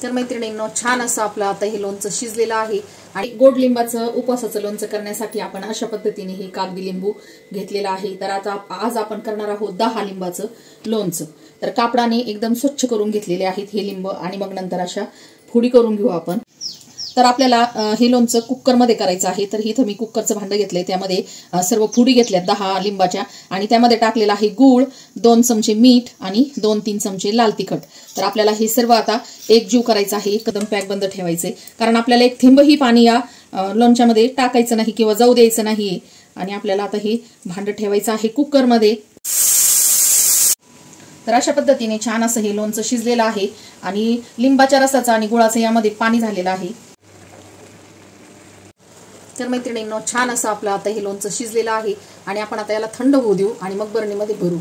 तर मैत्रिणींनो, छान असं आपलं आता हे लोणचं शिजलेलं आहे आणि गोड लिंबाचं उपवासाचं लोणचं करण्यासाठी आपण अशा पद्धतीने हे कागदी लिंबू घेतलेलं आहे। तर आता आज आपण करणार आहोत 10 लिंबाचं लोणचं। तर कापडाने एकदम स्वच्छ करून घेतलेले आहेत हे लिंब आणि मग नंतर अशा फोडी करून घेऊ आपण। तर आपल्याला हे लोणचं कुकरमध्ये करायचं आहे। तर इथं मी कुकरचं भांडं घेतलंय, त्यामध्ये सर्व फोडी घेतल्यात 10 लिंबाच्या आणि त्यामध्ये टाकलेला आहे गूळ, 2 चमचे मीठ आणि 2-3 चमचे लाल तिखट। तर आपल्याला हे सर्व आता एकजीव करायचं आहे, एकदम पॅक बंद ठेवायचे, कारण आपल्याला एक थेंबही पाणी या लोणच्यामध्ये टाकायचं नाही किंवा जाऊ द्यायचं नाही। आणि आपल्याला आता हे भांडं ठेवायचं आहे कुकरमध्ये। तर अशा पद्धतीने छान असं हे लोणचं शिजलेलं आहे आणि लिंबाच्या रसाचं आणि गुळाचं यामध्ये पाणी झालेलं आहे। तर मैत्रिणींनो, छान असं आपलं आता हे लोणचं शिजलेलं आहे आणि आपण आता याला थंड होऊ देऊ आणि मग बरणीमध्ये भरू।